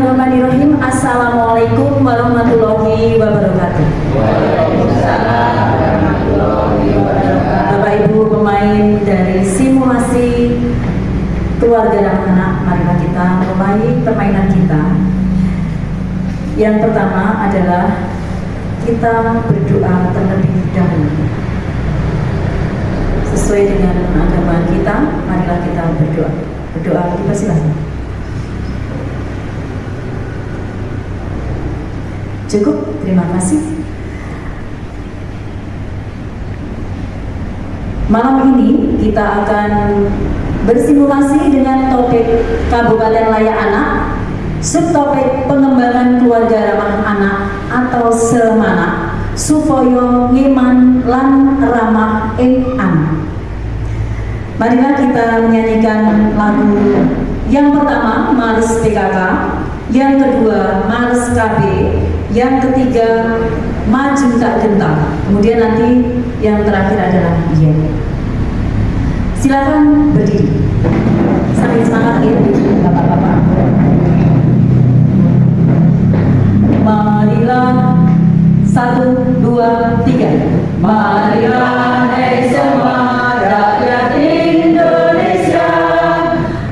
Bismillahirrahmanirrahim. Assalamualaikum warahmatullahi wabarakatuh. Waalaikumsalam warahmatullahi wabarakatuh. Bapak Ibu pemain dari simulasi keluarga dan anak, marilah kita mulai permainan kita. Yang pertama adalah kita berdoa terlebih dahulu. Sesuai dengan agama kita, marilah kita berdoa. Berdoa, dipersilakan. Cukup, terima kasih. Malam ini kita akan bersimulasi dengan topik Kabupaten Layak Anak, subtopik pengembangan keluarga ramah anak atau semana, supoyo ngiman lan ramah ing anak. Marilah kita menyanyikan lagu yang pertama Males PKK, yang kedua Males KB, yang ketiga Maju Tak Gentar, kemudian nanti yang terakhir adalah Iya. Silakan berdiri. Sambil semangat ya, bapak-bapak. Marilah 1, 2, 3. Marilah hai semua rakyat Indonesia,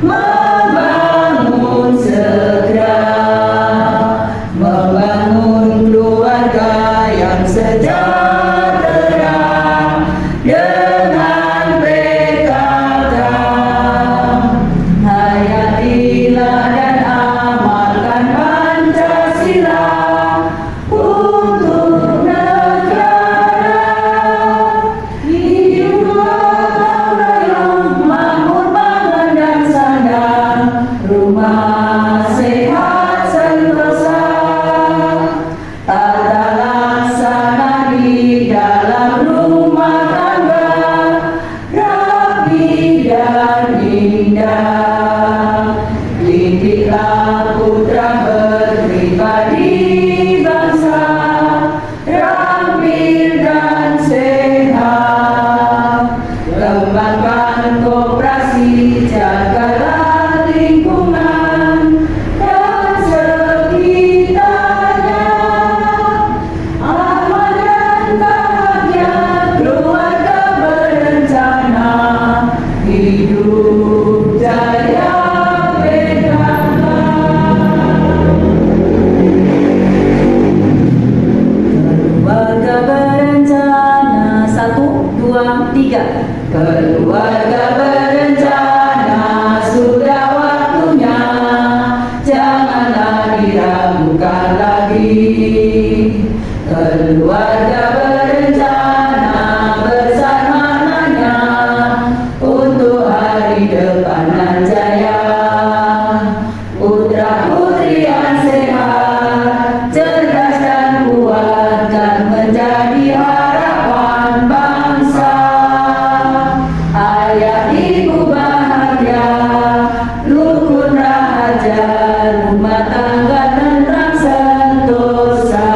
membangun segera, membangun keluarga yang sejahtera dengan PKK. Hayatilah dan amalkan Pancasila untuk negara. Hiduplah gotong royong, makmur pangan dan sandang, rumah sehat sentosa. Tata laksana di dalam rumah tangga, rapi dan indah. Didiklah putra berpribadi bangsa, rampil dan sehat. Kembangkan koperasi, jagalah lingkungan dan sekitarnya. Aman dan bahagia keluarga berencana, hidup jaya PKK. Keluarga berencana 1, 2, 3. Keluarga berencana, sudah waktunya, janganlah diragukan lagi. Keluarga berencana besar maknanya untuk hari depan nan jaya. Putra putri yang sehat, cerdas dan kuat kan menjadi harapan bangsa. Ayah ibu bahagia, rukun rahaja, rumah tangga tentram sentosa.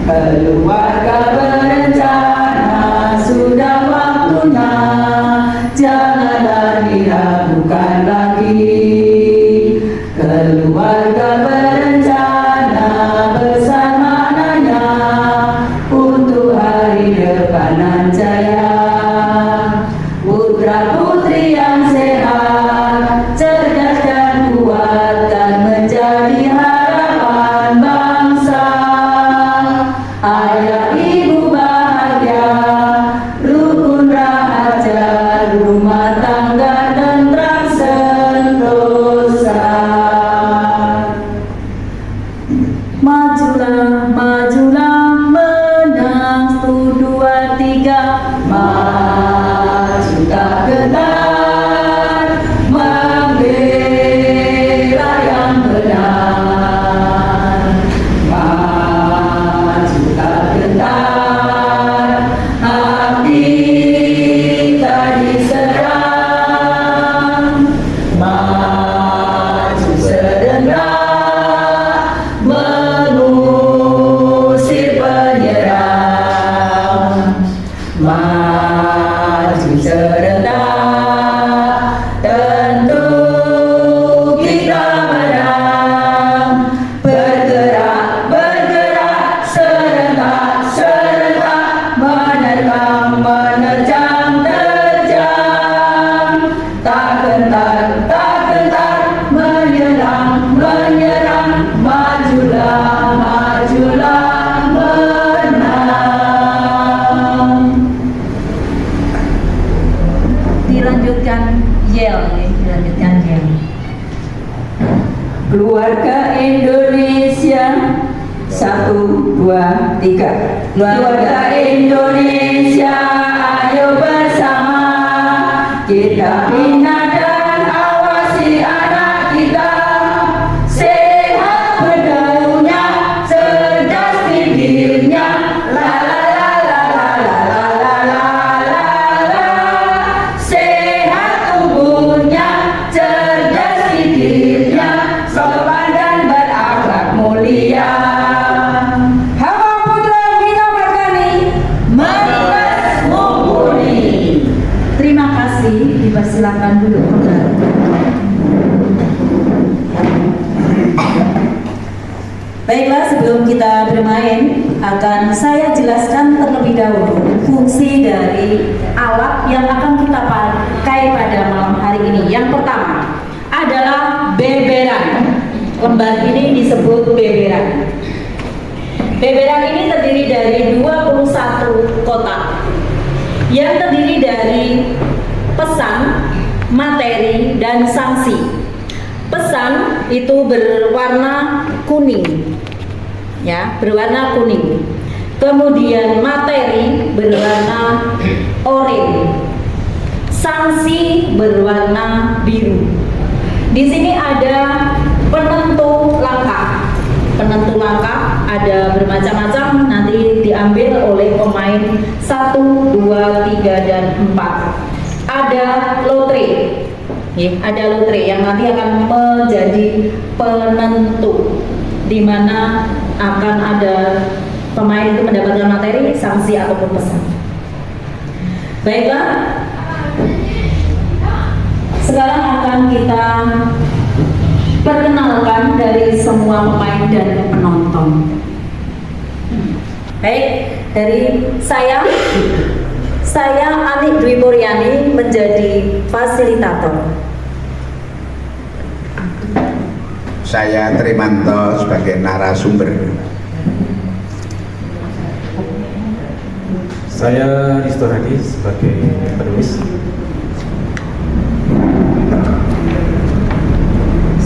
Keluarga berencana, sudah waktunya, janganlah diragukan lagi. Keluarga berencana besar maknanya untuk hari depan nan jaya. Putra putri yang sehat, cerdas dan kuat kan menjadi harapan bangsa. Ayah ibu bahagia, rukun rahaja, rumah tangga tentram sentosa. Majulah, majulah, menang 1, 2, 3. Maju tak gentar, membela yang benar. Maju tak gentar, hati tak diserang. Maju serendah, menuju 2, 3. Keluarga Indonesia, ayo bersama kita bina dan awasi anak kita, sehat benaunya, cerdas pikirnya, la la la la la la la la la la, sehat tubuhnya, cerdas pikirnya, sopan dan berakhlak mulia. Hamba putra Bina Margani, Mandas mumpuni. Terima kasih, dipersilakan duduk kembali. Baiklah, sebelum kita bermain, akan saya jelaskan terlebih dahulu fungsi dari alat yang akan kita pakai pada malam hari ini. Yang pertama adalah beberan. Lembar ini disebut beberan. Beberan ini terdiri dari 21 kotak yang terdiri dari pesan, materi, dan sanksi. Pesan itu berwarna kuning, ya, berwarna kuning. Kemudian materi berwarna oranye, sanksi berwarna biru. Di sini ada penentu langkah. Penentu langkah ada bermacam-macam, nanti diambil oleh pemain 1, 2, 3, dan 4. Ada lotre, ada lotre yang nanti akan menjadi penentu, di mana akan ada pemain itu mendapatkan materi, sanksi ataupun pesan. Baiklah, sekarang akan kita perkenalkan dari semua pemain dan penonton. Baik, dari saya Anik Dwi Puryani menjadi fasilitator. Saya Trimanto sebagai narasumber. Saya Risto Hadi sebagai penulis.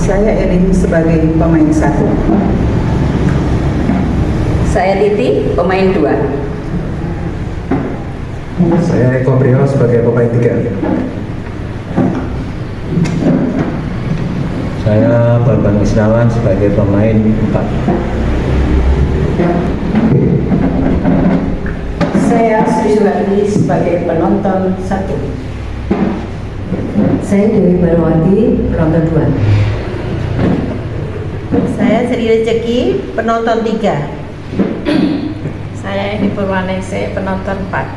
Saya Erin sebagai pemain 1. Saya Titi, pemain 2. Saya Eko Priyo sebagai pemain 3. Saya Bambang Isnawan sebagai pemain 4. Saya Sri Suwardi sebagai penonton 1. Saya Dewi Barwati, penonton 2. Saya Sri Rezeki, penonton 3. Saya Edi Purwanese, penonton 4.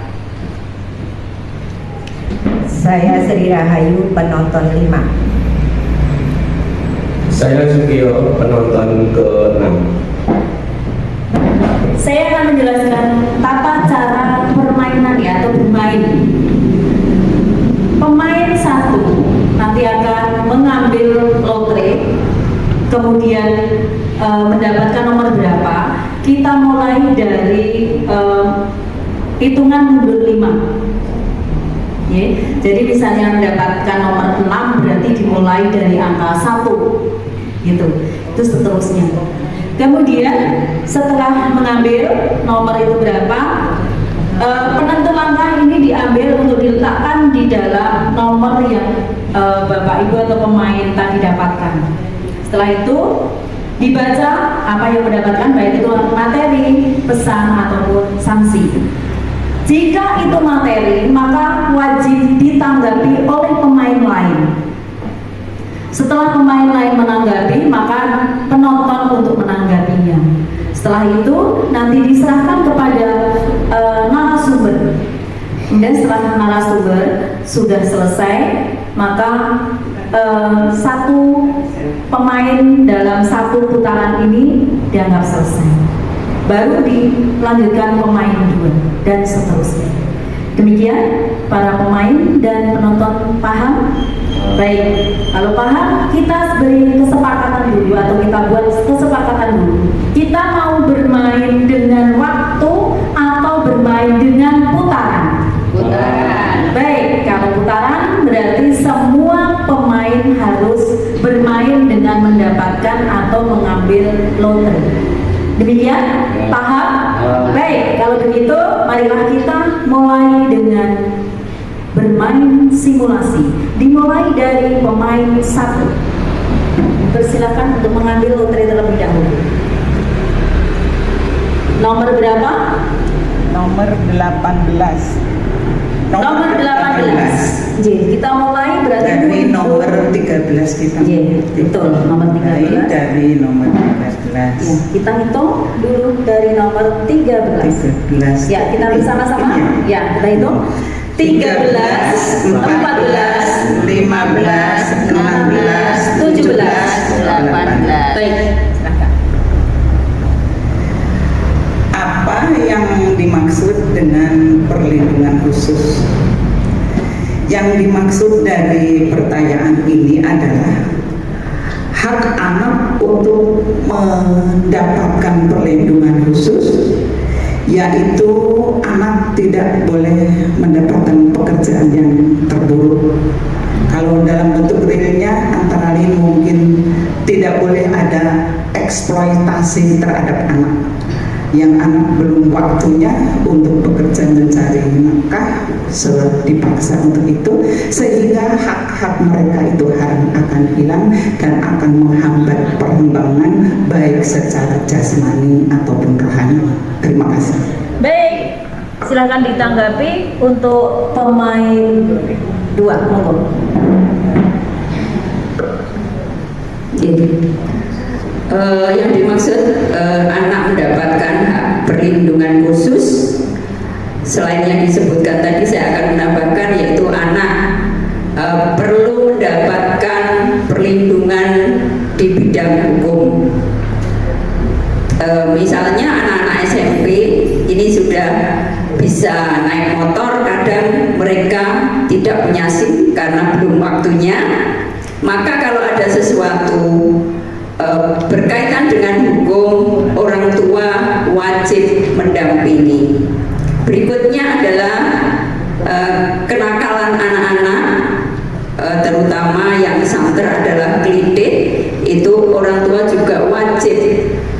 Saya Sri Rahayu, penonton 5. Saya Sugio, penonton ke-6. Saya akan menjelaskan tata cara permainan ya, atau bermain. Pemain 1 nanti akan mengambil lotre, kemudian mendapatkan nomor berapa. Kita mulai dari hitungan mundur 5. Ya, jadi misalnya mendapatkan nomor 6 berarti dimulai dari angka 1 gitu, itu seterusnya. Kemudian setelah mengambil nomor itu berapa, penentu langkah ini diambil untuk diletakkan di dalam nomor yang Bapak Ibu atau pemain tadi dapatkan. Setelah itu dibaca apa yang mendapatkan, baik itu materi, pesan ataupun sanksi. Jika itu materi, maka wajib ditanggapi oleh pemain lain. Setelah pemain lain menanggapi, maka penonton untuk menanggapinya. Setelah itu nanti diserahkan kepada narasumber. Kemudian setelah narasumber sudah selesai, maka satu pemain dalam satu putaran ini dianggap selesai. Baru dilanjutkan pemain 2 dan seterusnya. Demikian para pemain dan penonton paham? Baik, kalau paham kita beri kesepakatan dulu atau kita buat kesepakatan dulu. Kita mau bermain dengan waktu atau bermain dengan putaran? Putaran. Baik, kalau putaran berarti semua pemain harus bermain dengan mendapatkan atau mengambil lotre. Demikian, paham? Baik, kalau begitu marilah kita mulai dengan bermain simulasi. Dimulai dari pemain 1. Persilakan untuk mengambil lotre terlebih dahulu. Nomor berapa? Nomor 18. Nomor 18. Jadi kita mulai berarti Dari nomor 13 kita. Iya, betul, nomor 13. Dari nomor 13. Ya, kita hitung dulu dari nomor 13. 13. Ya, kita bersama-sama. Ya, kita hitung. 13, 14, 15, 16, 17, 18. Baik, silakan. Apa yang dimaksud dengan perlindungan khusus? Yang dimaksud dari pertanyaan ini adalah hak anak untuk mendapatkan perlindungan khusus, yaitu anak tidak boleh mendapatkan pekerjaan yang terburuk. Kalau dalam bentuk realnya antara lain mungkin tidak boleh ada eksploitasi terhadap anak, yang anak belum waktunya untuk bekerja mencari nafkah dipaksa untuk itu, sehingga hak-hak mereka itu akan hilang dan akan menghambat perkembangan baik secara jasmani ataupun rohani. Terima kasih. Baik, silakan ditanggapi untuk pemain 2, monggo. Yang dimaksud anak mendapatkan hak perlindungan khusus, selain yang disebutkan tadi, saya akan menambahkan yaitu anak perlu mendapatkan perlindungan di bidang hukum. Misalnya anak-anak SMP ini sudah bisa naik motor, kadang mereka tidak punya SIM karena belum waktunya. Maka kalau ada sesuatu berkaitan dengan hukum, orang tua wajib mendampingi. Berikutnya adalah kenakalan anak-anak, terutama yang santer adalah kelitih, itu orang tua juga wajib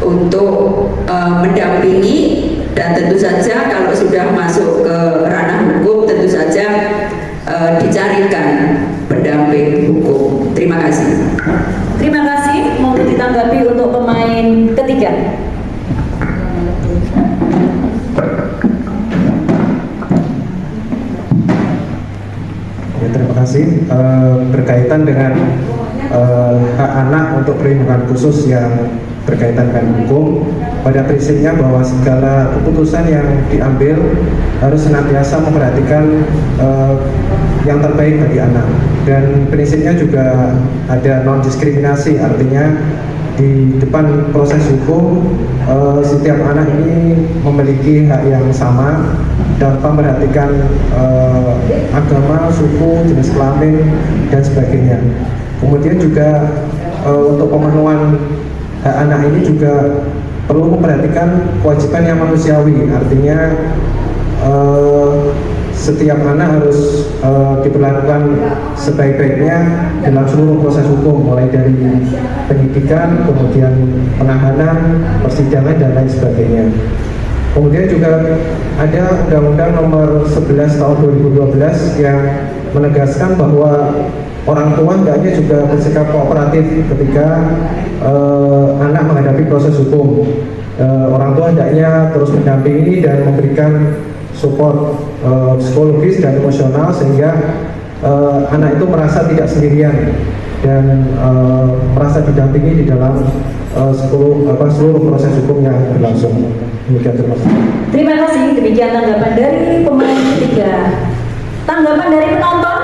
untuk mendampingi. Dan tentu saja kalau sudah masuk ke ranah hukum, tentu saja dicarikan pendamping hukum. Terima kasih. Terima kasih. Mau ditanggapi untuk pemain ketiga. Ya, terima kasih. Berkaitan dengan hak anak untuk perlindungan khusus yang berkaitan dengan hukum, pada prinsipnya bahwa segala keputusan yang diambil harus senantiasa memperhatikan yang terbaik bagi anak, dan prinsipnya juga ada non diskriminasi, artinya di depan proses hukum setiap anak ini memiliki hak yang sama tanpa memperhatikan agama, suku, jenis kelamin dan sebagainya. Kemudian juga untuk pemenuhan hak anak ini juga perlu memperhatikan kewajiban yang manusiawi, artinya setiap anak harus diperlakukan sebaik-baiknya dalam seluruh proses hukum, mulai dari penyidikan, kemudian penahanan, persidangan dan lain sebagainya. Kemudian juga ada Undang-Undang Nomor 11 Tahun 2012 yang menegaskan bahwa orang tua hendaknya juga bersikap kooperatif ketika anak menghadapi proses hukum. Orang tua hendaknya terus mendampingi dan memberikan support psikologis dan emosional sehingga anak itu merasa tidak sendirian dan merasa didampingi di dalam seluruh proses hukum yang berlangsung. Demikian, terima kasih. Terima kasih. Demikian tanggapan dari pemain ketiga. Tanggapan dari penonton.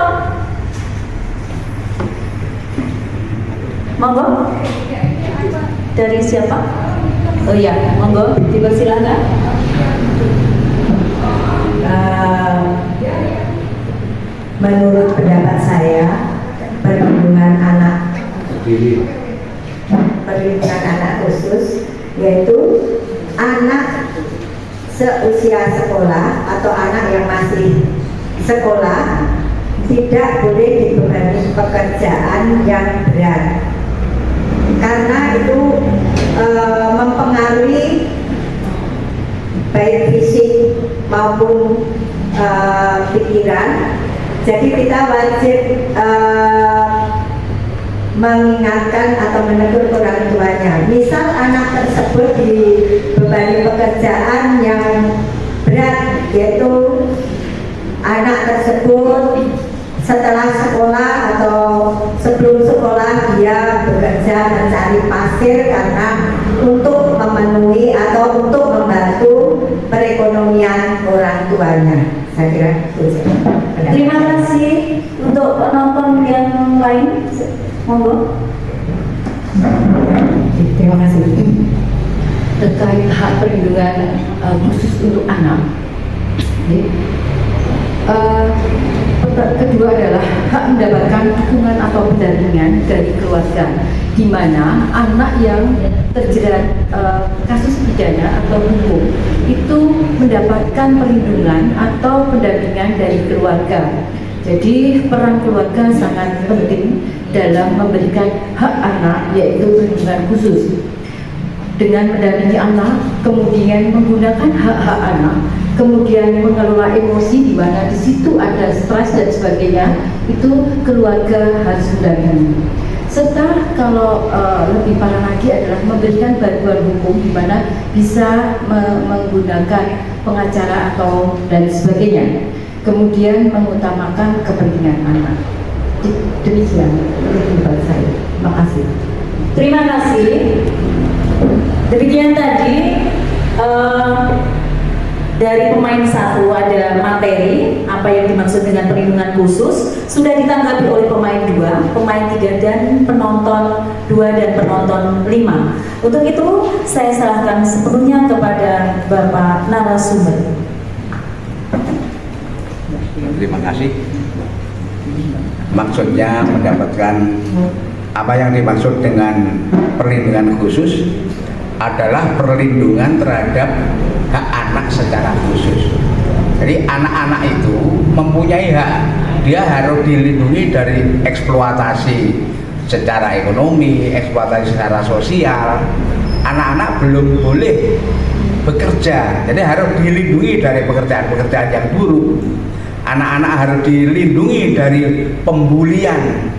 Monggo. Dari siapa? Oh iya, monggo dipersilakan. Menurut pendapat saya, perlindungan anak khusus yaitu anak seusia sekolah atau anak yang masih sekolah tidak boleh dibebani pekerjaan yang berat, karena itu mempengaruhi baik maupun pikiran. Jadi kita wajib mengingatkan atau menegur orang tuanya. Misal anak tersebut dibebani pekerjaan yang berat, yaitu anak tersebut setelah sekolah atau sebelum sekolah dia bekerja mencari pasir karena untuk memenuhi atau untuk membantu perekonomian orang tuanya. Saya kira itu. Terima kasih untuk penonton yang lain. Monggo. Terima kasih. Terkait hak perlindungan khusus untuk anak. Kedua adalah hak mendapatkan dukungan atau pendampingan dari keluarga, di mana anak yang terjerat kasus pidana atau hukum itu mendapatkan perlindungan atau pendampingan dari keluarga. Jadi peran keluarga sangat penting dalam memberikan hak anak, yaitu perlindungan khusus. Dengan mendampingi anak, kemudian menggunakan hak-hak anak, kemudian mengelola emosi di mana di situ ada stres dan sebagainya, itu keluarga harus mendampingi. Serta kalau lebih parah lagi adalah memberikan bantuan hukum di mana bisa menggunakan pengacara atau dan sebagainya. Kemudian mengutamakan kepentingan anak. Demikian pendapat saya. Terima kasih. Terima kasih. Demikian tadi dari pemain 1 ada materi apa yang dimaksud dengan perlindungan khusus sudah ditanggapi oleh pemain 2, pemain 3 dan penonton 2 dan penonton 5. Untuk itu saya serahkan sepenuhnya kepada Bapak narasumber. Terima kasih. Maksudnya mendapatkan apa yang dimaksud dengan perlindungan khusus adalah perlindungan terhadap hak anak secara khusus. Jadi anak-anak itu mempunyai hak, dia harus dilindungi dari eksploitasi secara ekonomi, eksploitasi secara sosial. Anak-anak belum boleh bekerja, jadi harus dilindungi dari pekerjaan-pekerjaan yang buruk. Anak-anak harus dilindungi dari pembulian,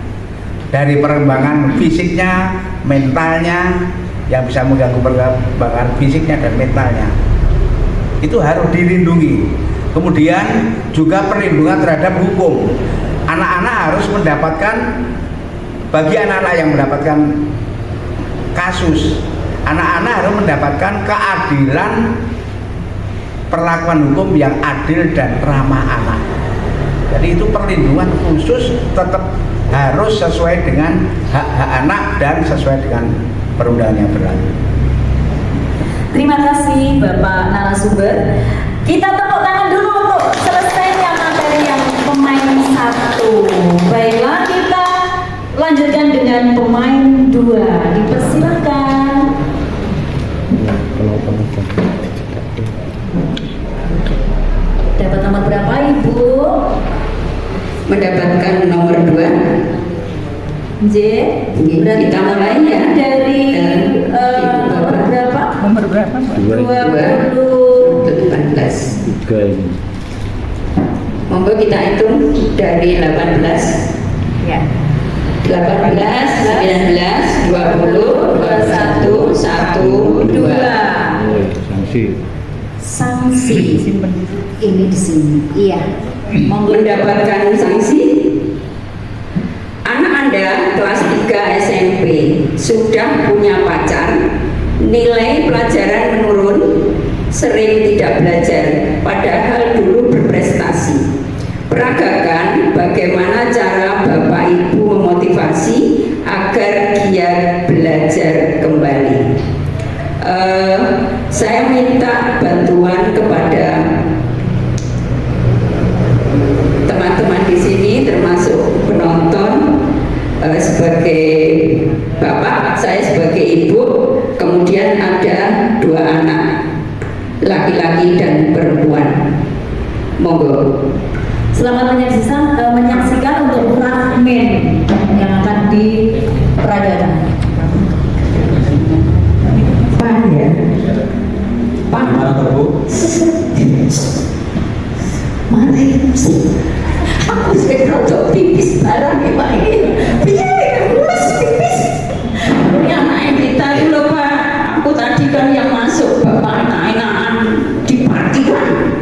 dari perkembangan fisiknya, mentalnya, yang bisa mengganggu perkembangan fisiknya dan mentalnya. Itu harus dilindungi. Kemudian juga perlindungan terhadap hukum. Anak-anak harus mendapatkan, bagi anak-anak yang mendapatkan kasus, anak-anak harus mendapatkan keadilan, perlakuan hukum yang adil dan ramah anak. Jadi itu perlindungan khusus tetap harus sesuai dengan hak-hak anak dan sesuai dengan perundangan yang berlaku. Terima kasih Bapak narasumber. Kita tepuk tangan dulu untuk selesainya materi yang pemain 1. Baiklah, kita lanjutkan dengan pemain 2. Dipersilakan. Dapat nomor berapa Ibu? Mendapatkan nomor 2. J. Berarti Kita mulai ya. Dari nomor berapa? Nomor berapa, Mbak? 20. 18. Monggo kita hitung dari 18. Ya. 18, 19, 20, 21, 1, 2. Sanksi. Ini di sini. Iya. Mendapatkan sanksi. Anak Anda kelas 3 SMP sudah punya pacar, nilai pelajaran menurun, sering tidak belajar, padahal dulu berprestasi. Peragakan bagaimana cara Bapak Ibu memotivasi agar giat belajar kembali. Saya minta bantuan kepada teman-teman di sini, termasuk penonton, sebagai bapak, saya sebagai ibu, kemudian ada 2 anak, laki-laki dan perempuan. Monggo. Selamat menyaksikan untuk fragmen yang akan diperagakan. Pan ya? Pan. marahin sih. Aku sing rada pipis barang iki Pak iki. Piye mulus pipis. Ya anake kita itu lho Pak. Aku tadi kan yang masuk Bapak enak-enakan diparkiran.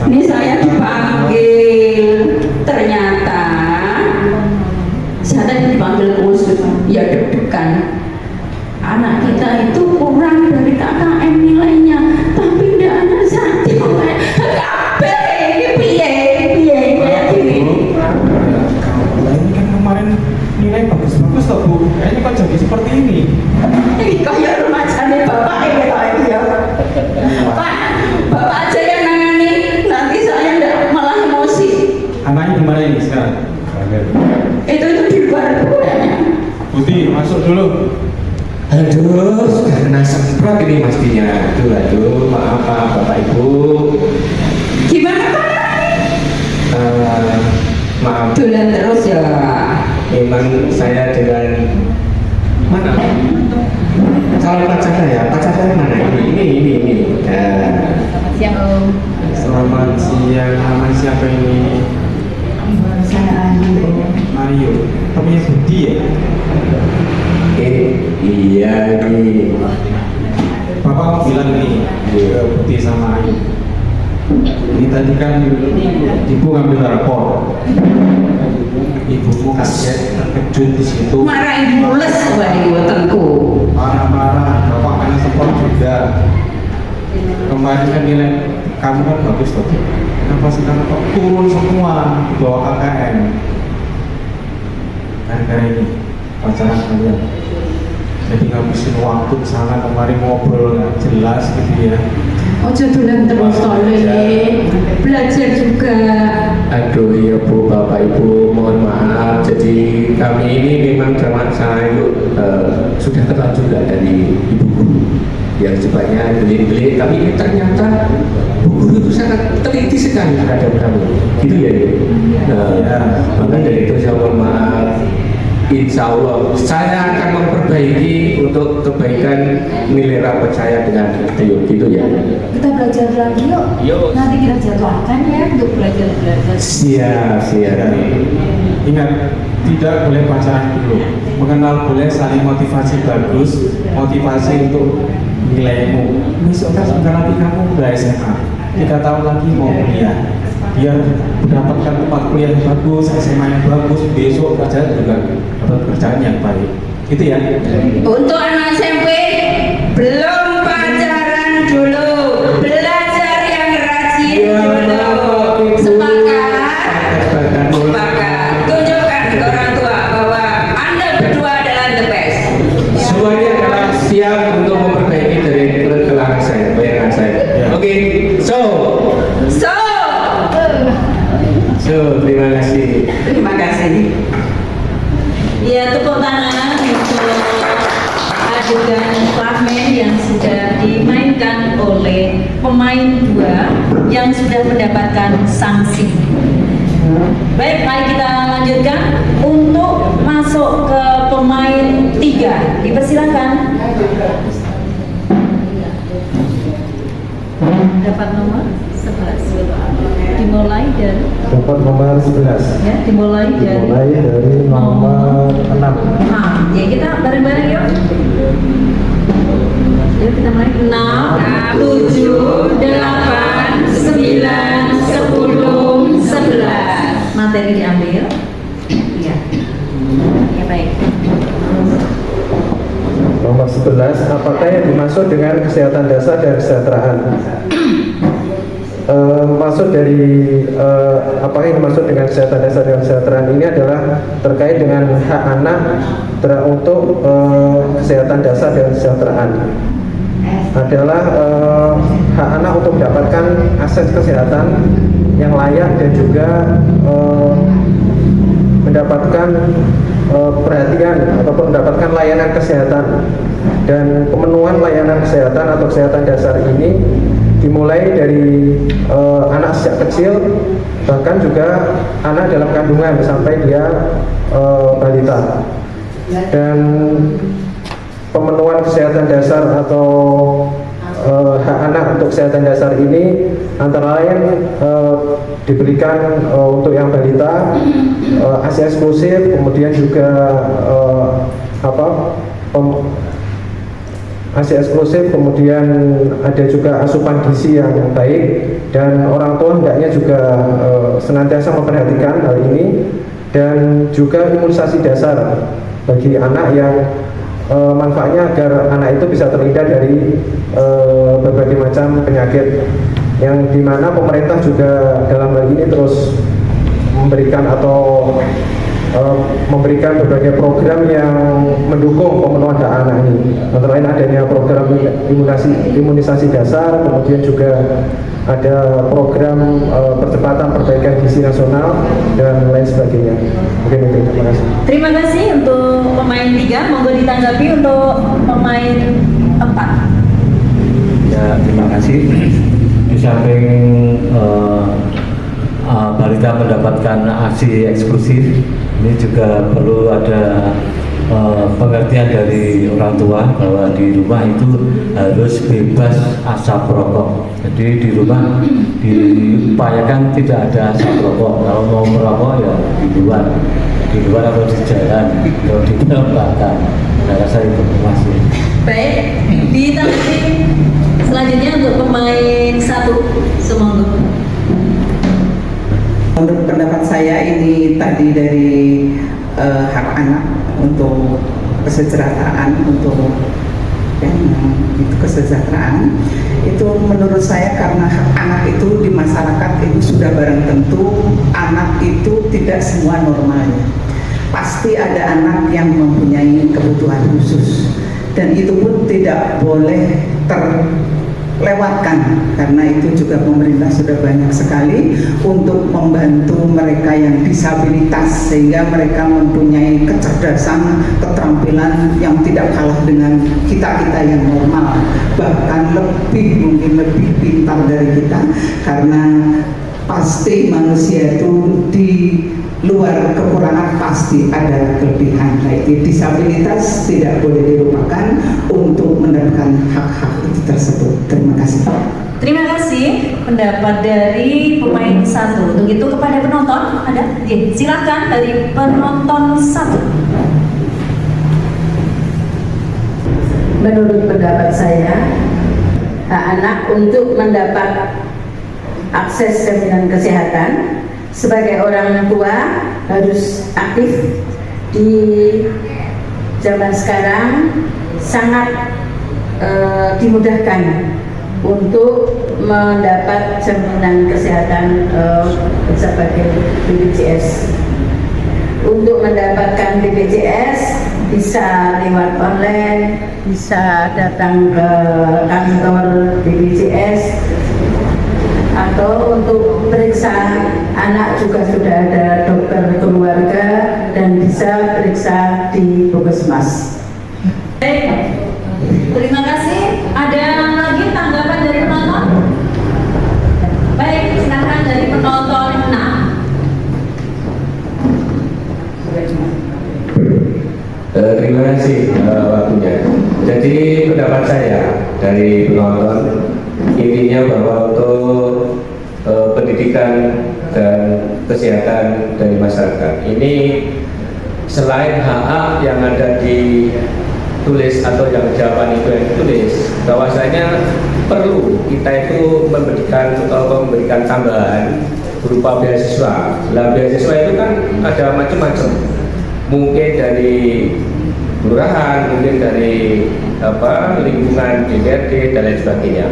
Ini saya dipanggil. Ternyata saya dipanggil khusus. Ya deg-degan. Anak kita itu kurang dari KKM nilainya, tapi tidak ada satu kabeh ini piye kayak gini. Ini kan kemarin nilai bagus-bagus toh Bu. Kayaknya kok jadi seperti ini. Ini kayak rumahnya bapak ini Pak ya. Pak, bapak aja yang nangani, nanti saya tidak malah emosi. Anaknya gimana ini sekarang? Itu di luar Bu kayaknya. Budi, masuk dulu. Aduh, sudah kena semprot ini pastinya. Aduh, maaf Bapak Ibu. Gimana Pak? Maaf, Dolan terus ya. memang saya dengan mana? Calon pacar saya mana? Ini. Siang Om. Selamat siang, nama siapa ini? Saya Ayu, temennya Budi ya? Iya nih. Bapak mau bilang nih ke Budi sama Ayu. Ini tadi kan ibu ngambil rapor. Ibumu kaget, terkejut di situ. Marahin mules wae wetengku. Marah-marah, bapak kena semprot juga. Kemarin kan nilai kamu kan bagus tuh. Kenapa sekarang kok turun semua di bawah KKM? Gara-gara ini pacaran kalian. Jadi ngabisin waktu ke sana kemarin ngobrol nggak jelas gitu ya. Ojo dolan terus tole. Belajar juga. Aduh ya Bu, Bapak Ibu, mohon maaf. Jadi kami ini memang zaman saya itu sudah terlanjur dari ibu guru yang sifatnya belit-belit, tapi ini ternyata bu guru itu sangat teliti sekali terhadap kami. Gitu ya. Maka dari itu saya mohon maaf. Insya Allah saya akan memperbaiki untuk kebaikan nilai rapot saya dengan Tio gitu ya. Kita belajar lagi yuk. Yuk. Nanti kita jadwalkan ya untuk belajar. Siap. Ingat, tidak boleh pacaran dulu. Mengenal boleh, saling motivasi bagus, motivasi untuk nilaimu. Besok kan sebentar lagi kamu udah SMA, 3 tahun lagi mau kuliah. Biar mendapatkan tempat kuliah yang bagus, SMA yang bagus, besok kerja juga dapat kerjaan yang baik. Gitu ya. Untuk anak SMP belum pacaran dulu, belajar yang rajin dulu. Sepakat. Tunjukkan ke orang tua bahwa Anda berdua adalah the best. Semuanya adalah siap untuk memperbaiki dari kelelahan saya, bayangan saya. Oke, so terima kasih. Terima kasih. Ya, tepuk tangan untuk adegan fragmen yang sudah dimainkan oleh pemain 2 yang sudah mendapatkan sanksi. Baik, mari kita lanjutkan untuk masuk ke pemain 3. Dipersilakan. Dapat nomor 11. Dimulai dari Dapat nomor 11. ya, dimulai dari nomor 6. Nah, ya kita bareng-bareng yuk. Yuk kita mulai 6, 7, 8, 9, 10, 11. Materi diambil. Iya. Ya baik. Nomor 11, apakah yang dimaksud dengan kesehatan dasar dan kesejahteraan? Maksud dari apa yang dimaksud dengan kesehatan dasar dan kesejahteraan ini adalah terkait dengan hak anak untuk kesehatan dasar dan kesejahteraan. Adalah hak anak untuk mendapatkan akses kesehatan yang layak dan juga mendapatkan perhatian ataupun mendapatkan layanan kesehatan. Dan pemenuhan layanan kesehatan atau kesehatan dasar ini dimulai dari anak sejak kecil, bahkan juga anak dalam kandungan sampai dia balita. Dan pemenuhan kesehatan dasar atau hak anak untuk kesehatan dasar ini antara lain diberikan untuk yang balita ASI eksklusif, kemudian juga ASI eksklusif, kemudian ada juga asupan gizi yang baik, dan orang tua hendaknya juga senantiasa memperhatikan hal ini, dan juga imunisasi dasar bagi anak yang manfaatnya agar anak itu bisa terhindar dari berbagai macam penyakit, yang dimana pemerintah juga dalam hal ini terus memberikan memberikan berbagai program yang mendukung pemenuhan hak anak ini. Antara lain adanya program imunisasi dasar, kemudian juga ada program percepatan perbaikan gizi nasional dan lain sebagainya. Mungkin itu. Terima kasih. Terima kasih untuk pemain 3. Monggo ditanggapi untuk pemain 4. Ya, terima kasih. Di samping balita mendapatkan ASI eksklusif, ini juga perlu ada pengertian dari orang tua bahwa di rumah itu harus bebas asap rokok. Jadi di rumah diupayakan tidak ada asap rokok. Kalau mau merokok ya di luar atau di jalan atau di belakang. Saya rasa itu. Terima kasih. Baik, ditanggapi selanjutnya untuk pemain 1. Semoga. Menurut pendapat saya ini tadi dari hak anak untuk kesejahteraan, untuk yang itu kesejahteraan itu menurut saya karena hak anak itu di masyarakat itu sudah barang tentu anak itu tidak semua normalnya. Pasti ada anak yang mempunyai kebutuhan khusus dan itu pun tidak boleh terlewatkan karena itu juga pemerintah sudah banyak sekali untuk membantu mereka yang disabilitas sehingga mereka mempunyai kecerdasan, keterampilan yang tidak kalah dengan kita-kita yang normal, bahkan mungkin lebih pintar dari kita karena pasti manusia itu di luar kekurangan pasti ada kelebihan. Jadi disabilitas tidak boleh dilupakan untuk mendapatkan hak-hak itu tersebut. Terima kasih. Terima kasih pendapat dari pemain 1. Untuk itu kepada penonton ada? Silakan dari penonton 1. Menurut pendapat saya, hak anak untuk mendapat akses jaminan kesehatan sebagai orang tua harus aktif. Di zaman sekarang sangat dimudahkan untuk mendapat jaminan kesehatan sebagai BPJS. Untuk mendapatkan BPJS bisa lewat online, bisa datang ke kantor BPJS, atau untuk periksa anak juga sudah ada dokter keluarga dan bisa periksa di puskesmas. Baik, terima kasih. Ada lagi tanggapan dari penonton? Baik, silakan dari penonton 6. Terima kasih waktunya. Jadi pendapat saya dari penonton intinya bahwa untuk pendidikan dan kesehatan dari masyarakat ini selain hak yang ada di tulis atau yang jawaban itu yang ditulis, bahwasanya perlu kita itu memberikan tambahan berupa beasiswa. Nah, beasiswa itu kan ada macam-macam, mungkin dari kelurahan, mungkin dari lingkungan DPRD dan lain sebagainya.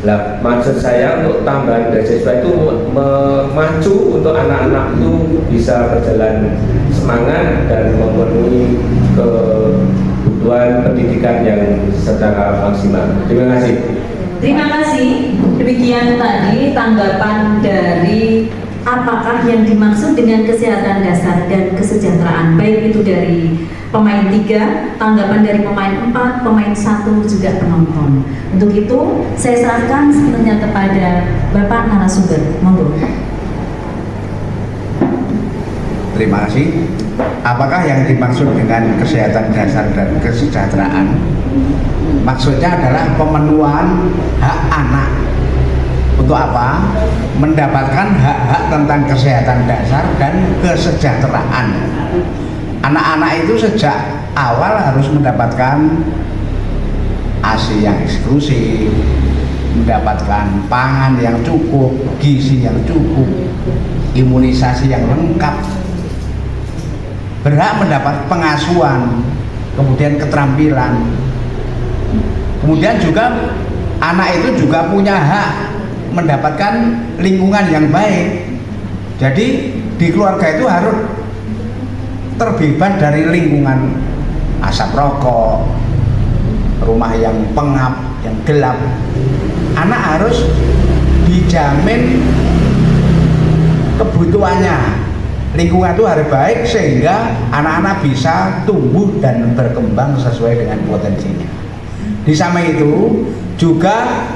Nah, maksud saya untuk tambahan beasiswa itu memacu untuk anak-anak itu bisa berjalan semangat dan memenuhi kebutuhan pendidikan yang secara maksimal. Terima kasih. Terima kasih. Demikian tadi tanggapan dari apakah yang dimaksud dengan kesehatan dasar dan kesejahteraan, baik itu dari pemain 3, tanggapan dari pemain 4, pemain 1, juga penonton. Untuk itu saya serahkan sepenuhnya kepada Bapak narasumber. Monggo. Terima kasih. Apakah yang dimaksud dengan kesehatan dasar dan kesejahteraan? Maksudnya adalah pemenuhan hak anak untuk Untuk apa? Mendapatkan hak-hak tentang kesehatan dasar dan kesejahteraan. Anak-anak itu sejak awal harus mendapatkan ASI yang eksklusif, mendapatkan pangan yang cukup, gizi yang cukup, imunisasi yang lengkap, berhak mendapat pengasuhan, kemudian keterampilan. Kemudian juga anak itu juga punya hak mendapatkan lingkungan yang baik. Jadi di keluarga itu harus terbebas dari lingkungan asap rokok, rumah yang pengap, yang gelap. Anak harus dijamin kebutuhannya. Lingkungan itu harus baik sehingga anak-anak bisa tumbuh dan berkembang sesuai dengan potensinya. Di samping itu juga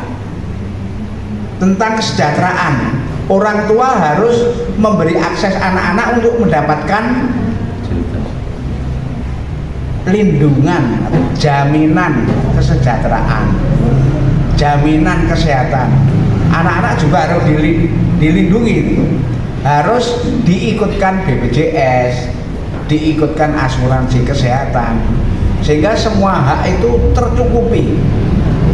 tentang kesejahteraan. Orang tua harus memberi akses anak-anak untuk mendapatkan lindungan atau jaminan kesejahteraan, jaminan kesehatan. Anak-anak juga harus dilindungi, harus diikutkan BPJS, diikutkan asuransi kesehatan, sehingga semua hak itu tercukupi.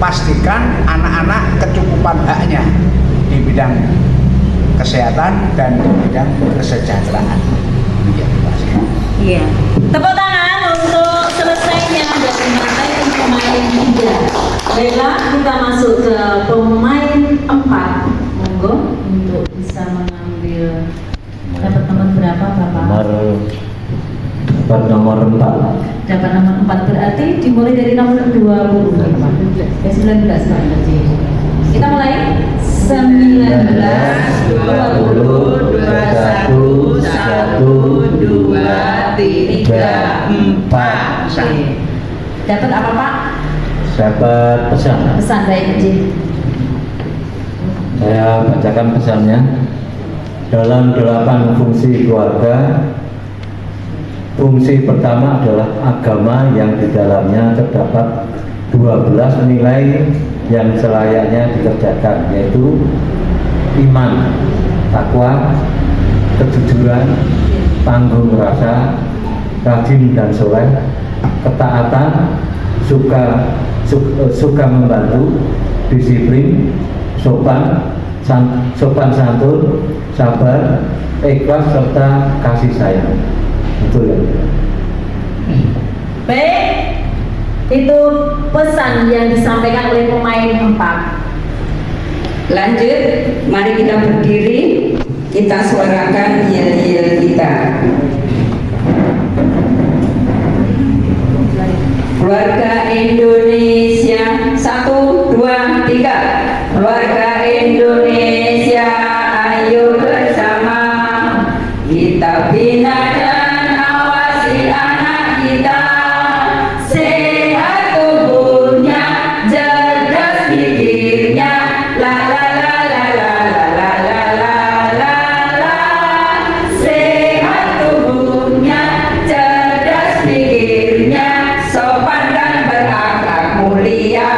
Pastikan anak-anak kecukupan haknya di bidang kesehatan dan di bidang kesejahteraan. Iya. Tepuk tangan untuk selesainya dari materi pemain 3. Baiklah, kita masuk ke pemain 4. Monggo untuk bisa mengambil dapat nomor berapa, Bapak? Nomor 4. Dapat nomor 4 berarti dimulai dari nomor 20. 19 Pak. Kita mulai 19 20 21 1 2 3 4. Dapat apa, Pak? Dapat pesan. Pesan baik, Ji. Saya bacakan pesannya. Dalam 8 fungsi keluarga, fungsi pertama adalah agama yang di dalamnya terdapat 12 nilai yang selayaknya dikerjakan, yaitu iman, takwa, kejujuran, tanggung rasa, rajin dan soleh, ketaatan, suka membantu, disiplin, sopan santun, sabar, ikhlas serta kasih sayang. Betul ya? Baik, itu pesan yang disampaikan oleh pemain 4. Lanjut, mari kita berdiri, kita suarakan yel-yel kita. Keluarga Indonesia, 1, 2, 3. Keluarga Indonesia, ayo bersama kita bina dan awasi anak kita. Sehat tubuhnya, cerdas pikirnya, la la la la la la la la la la. Sehat tubuhnya, cerdas pikirnya, sopan dan berakhlak mulia.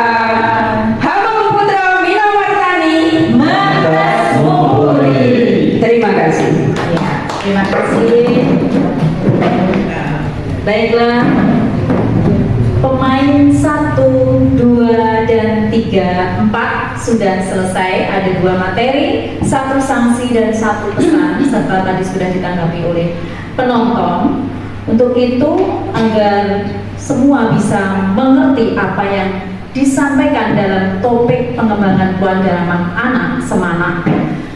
Halo Putra Minawardhani, Markas Mumpuni. Terima kasih. Ya, terima kasih. Baiklah, pemain 1, 2, dan 3, 4 sudah selesai. Ada 2 materi, 1 sanksi dan 1 pesan, serta tadi sudah ditanggapi oleh penonton. Untuk itu, agar semua bisa mengerti apa yang disampaikan dalam topik pengembangan keluarga ramah anak semana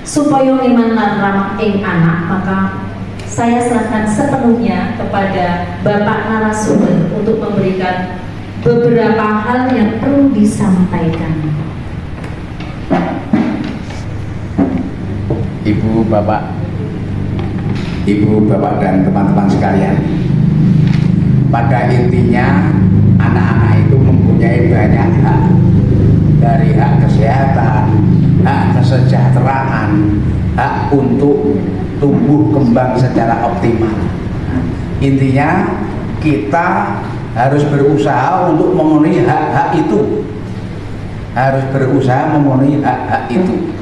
supaya iman lan ramah ing anak, maka saya serahkan sepenuhnya kepada Bapak narasumber untuk memberikan beberapa hal yang perlu disampaikan. Ibu, Bapak dan teman-teman sekalian, pada intinya anak-anak itu mempunyai banyak hak, dari hak kesehatan, hak kesejahteraan, hak untuk tumbuh kembang secara optimal. Intinya kita harus berusaha untuk memenuhi hak-hak itu, harus berusaha memenuhi hak-hak itu.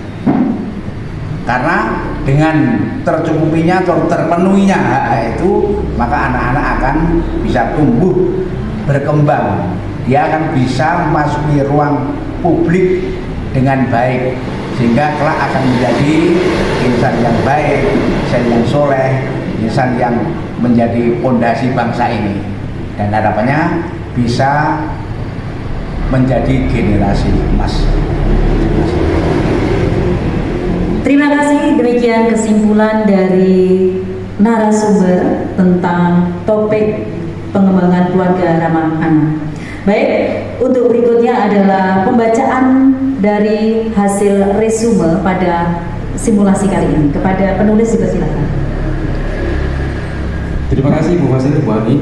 Karena dengan tercukupinya atau terpenuhinya hak itu, maka anak-anak akan bisa tumbuh berkembang, dia akan bisa memasuki ruang publik dengan baik, sehingga kelak akan menjadi insan yang baik, insan yang soleh, insan yang menjadi pondasi bangsa ini, dan harapannya bisa menjadi generasi emas. Terima kasih, demikian kesimpulan dari narasumber tentang topik pengembangan keluarga ramah anak. Baik, untuk berikutnya adalah pembacaan dari hasil resume pada simulasi kali ini. Kepada penulis dipersilakan. Terima kasih Bu Fasil, Bu Ani,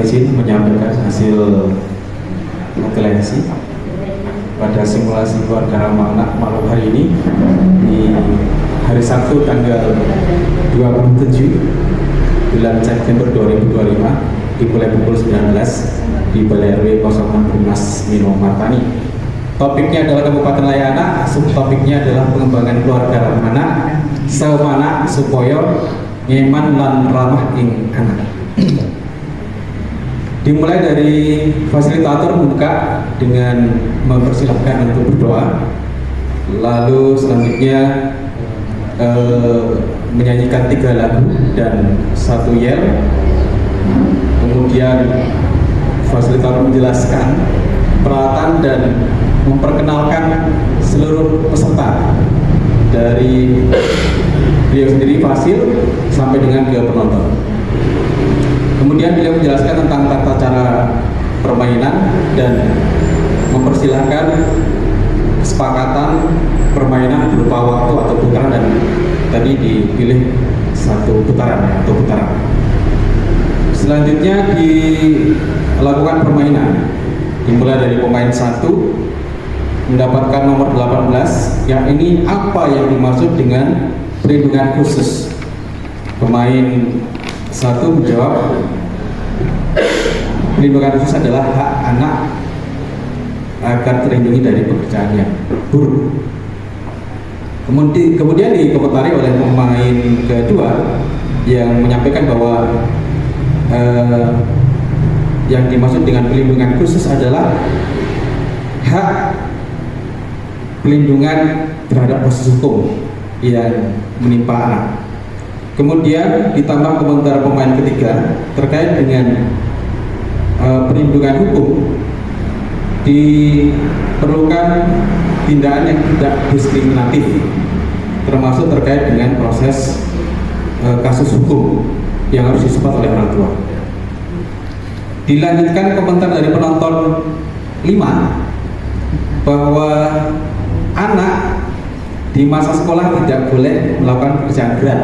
izin menyampaikan hasil kalkulasi pada simulasi keluarga ramah anak malam hari ini di hari Sabtu tanggal 27 bulan September 2025 dimulai pukul 19 di Balai RW 06 Humas Mino Martani. Topiknya adalah Kabupaten Layana, subtopiknya adalah pengembangan keluarga ramah anak, semana supaya ngeman lan ramah ing anak. Dimulai dari fasilitator membuka dengan mempersilahkan untuk berdoa, lalu selanjutnya menyanyikan 3 lagu dan 1 yel. Kemudian fasilitator menjelaskan peralatan dan memperkenalkan seluruh peserta dari beliau sendiri Fasil sampai dengan ke penonton. Kemudian beliau menjelaskan tentang tata cara permainan dan mempersilahkan kesepakatan permainan berupa waktu atau putaran, dan tadi dipilih 1 putaran atau putaran. Selanjutnya dilakukan permainan dimulai dari pemain 1 mendapatkan nomor 18, yang ini apa yang dimaksud dengan perlindungan khusus. Pemain 1 menjawab, perlindungan khusus adalah hak anak agar terlindungi dari pekerjaan yang buruk. Kemudian dikomentari oleh pemain kedua yang menyampaikan bahwa yang dimaksud dengan perlindungan khusus adalah hak perlindungan terhadap proses hukum yang menimpa anak. Kemudian ditambah komentar pemain ketiga terkait dengan perlindungan hukum, diperlukan tindakan yang tidak diskriminatif, termasuk terkait dengan proses kasus hukum yang harus disupport oleh orang tua. Dilanjutkan komentar dari penonton 5 bahwa anak di masa sekolah tidak boleh melakukan pekerjaan berat,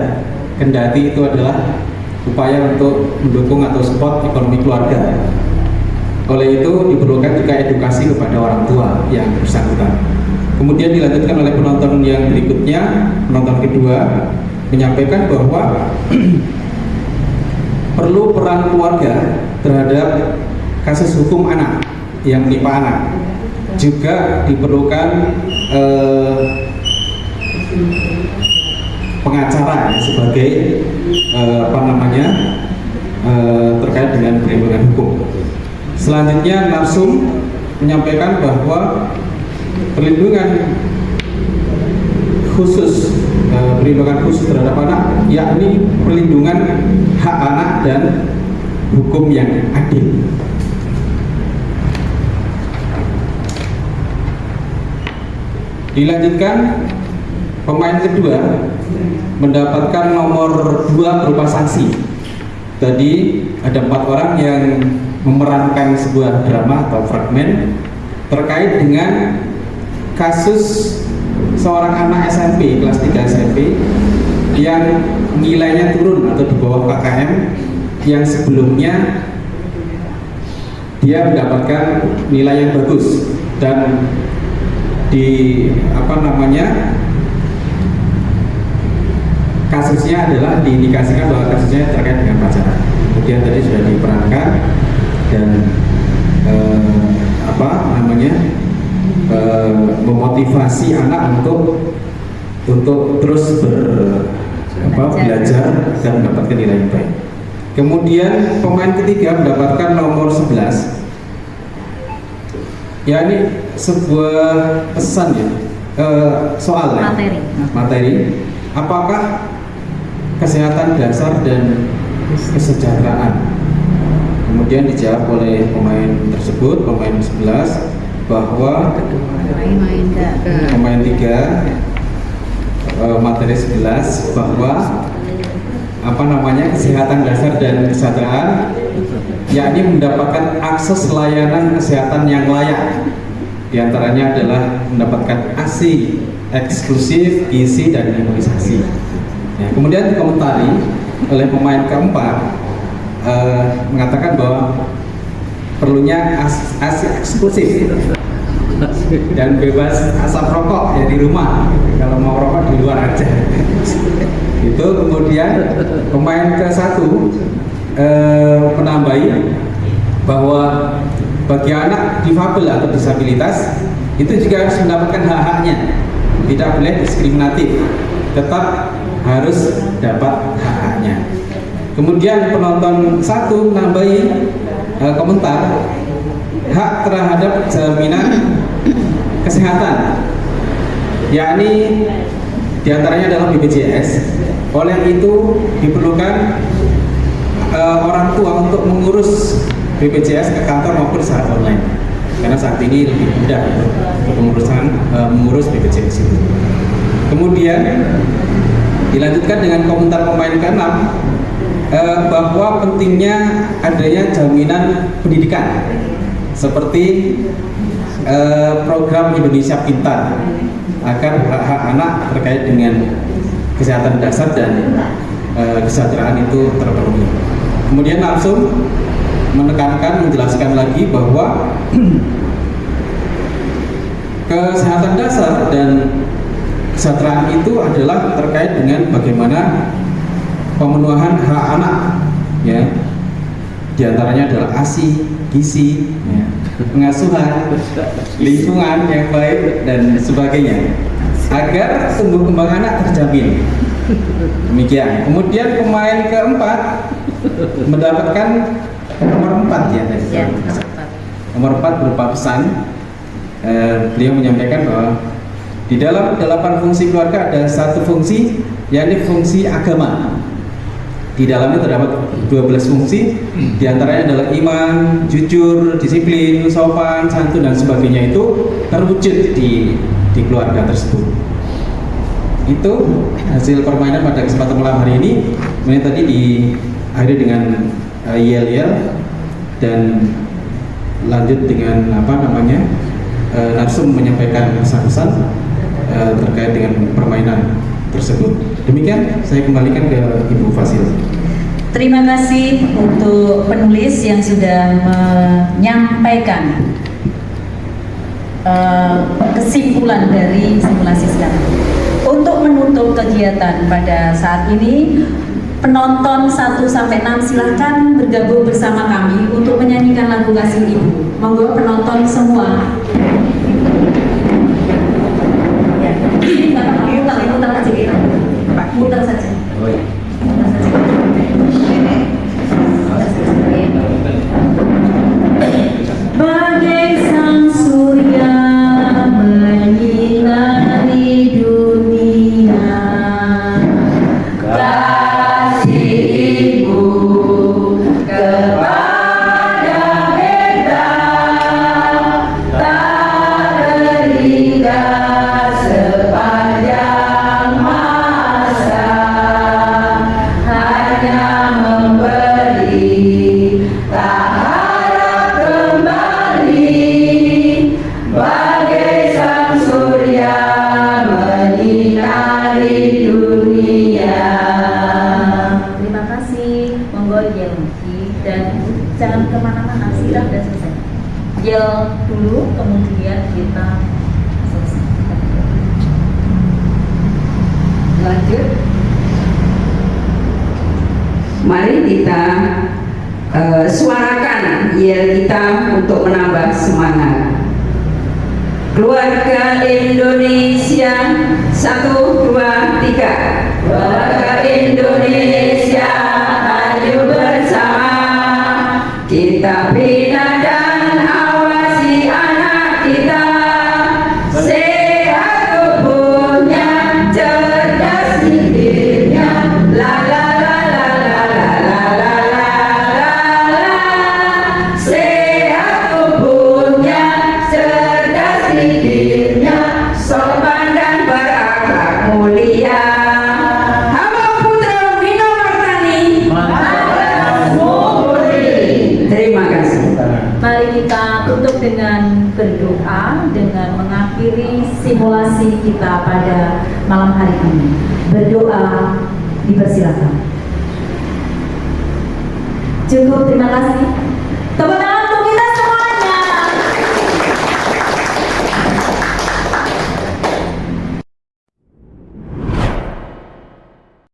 kendati itu adalah upaya untuk mendukung atau support ekonomi keluarga. Oleh itu diperlukan juga edukasi kepada orang tua yang bersangkutan. Kemudian dilanjutkan oleh penonton yang berikutnya, penonton kedua menyampaikan bahwa perlu peran keluarga terhadap kasus hukum anak yang menimpa anak. Juga diperlukan pengacara sebagai terkait dengan perlindungan hukum. Selanjutnya langsung menyampaikan bahwa perlindungan khusus terhadap anak, yakni perlindungan hak anak dan hukum yang adil. Dilanjutkan, pemain kedua mendapatkan nomor 2 berupa sanksi. Tadi ada 4 orang yang memerankan sebuah drama atau fragmen terkait dengan kasus seorang anak SMP, kelas 3 SMP yang nilainya turun atau di bawah KKM, yang sebelumnya dia mendapatkan nilai yang bagus, dan kasusnya adalah diindikasikan bahwa kasusnya terkait dengan pacaran. Kemudian tadi sudah diperankan dan memotivasi anak untuk terus belajar dan mendapatkan nilai yang baik. Kemudian pemain ketiga mendapatkan nomor 11. Ya, ini sebuah pesan ya, soal ya, materi. Apakah kesehatan dasar dan kesejahteraan? Kemudian dijawab oleh pemain tersebut, pemain 11, bahwa pemain 3 materi 11 bahwa kesehatan dasar dan kesejahteraan, yakni mendapatkan akses layanan kesehatan yang layak. Di antaranya adalah mendapatkan ASI eksklusif, gizi, dan imunisasi. Ya, kemudian dikomentari oleh pemain keempat mengatakan bahwa perlunya ASI eksklusif dan bebas asap rokok ya di rumah. Kalau mau rokok di luar aja. Itu kemudian pemain ke-1 menambahi bahwa bagi anak difabel atau disabilitas itu juga harus mendapatkan hak-haknya, tidak boleh diskriminatif, tetap harus dapat hak-haknya. Kemudian penonton 1 menambahi komentar hak terhadap jaminan kesehatan, yakni diantaranya adalah BPJS. Oleh itu diperlukan orang tua untuk mengurus BPJS ke kantor maupun secara online, karena saat ini lebih mudah untuk mengurus BPJS itu. Kemudian dilanjutkan dengan komentar pemain ke-6 bahwa pentingnya adanya jaminan pendidikan seperti program Indonesia Pintar agar hak-hak anak terkait dengan kesehatan dasar dan kesejahteraan itu terpenuhi. Kemudian langsung menjelaskan lagi bahwa kesehatan dasar dan kesejahteraan itu adalah terkait dengan bagaimana pemenuhan hak anak, ya. Di antaranya adalah ASI, gizi, ya, pengasuhan, lingkungan yang baik dan sebagainya, agar tumbuh kembang anak terjamin. Demikian. Kemudian pemain ke-4 mendapatkan nomor 4 ya. Nomor 4 berupa pesan. Beliau menyampaikan bahwa di dalam 8 fungsi keluarga ada 1 fungsi, yakni fungsi agama. Di dalamnya terdapat 12 fungsi, diantaranya adalah iman, jujur, disiplin, sopan, santun, dan sebagainya itu terwujud di keluarga tersebut. Itu hasil permainan pada kesempatan malam hari ini. Kemudian tadi diakhiri dengan yel-yel dan lanjut dengan narsum menyampaikan pesan-pesan terkait dengan permainan tersebut. Demikian, saya kembalikan ke Ibu Fasil. Terima kasih untuk penulis yang sudah menyampaikan kesimpulan dari simulasi sekarang. Untuk menutup kegiatan pada saat ini, penonton 1-6 silahkan bergabung bersama kami untuk menyanyikan lagu Kasih Ibu. Monggo penonton semua. Ya, ini nggak apa-apa, muter aja kita. Muter saja. Bagai sang surya menyinari dunia, kasih Ibu kepada kita tak terikat sepanjang masa, hanya memberi tak harap kembali, bagai sang surya menyinari dunia. Terima kasih, monggo yel dan jangan kemana-mana, silah dan selesai. Yel dulu, kemudian kita selesai. Lanjut. Mari kita suarakan yel kita untuk menambah semangat. Keluarga Indonesia, 1, 2, 3. Keluarga Indonesia, maju bersama. Kita bina dan awasi anak kita, sehat tubuhnya, cerdas pikirnya, la la la la la la la la la la. Sehat tubuhnya, cerdas pikirnya, sopan dan berakhlak mulia. Hamba Putra Winomartani. Terima kasih. Mari kita tutup dengan berdoa dengan mengakhiri simulasi kita pada malam hari ini. Berdoa dipersilakan. Cukup, terima kasih. Tepuk tangan.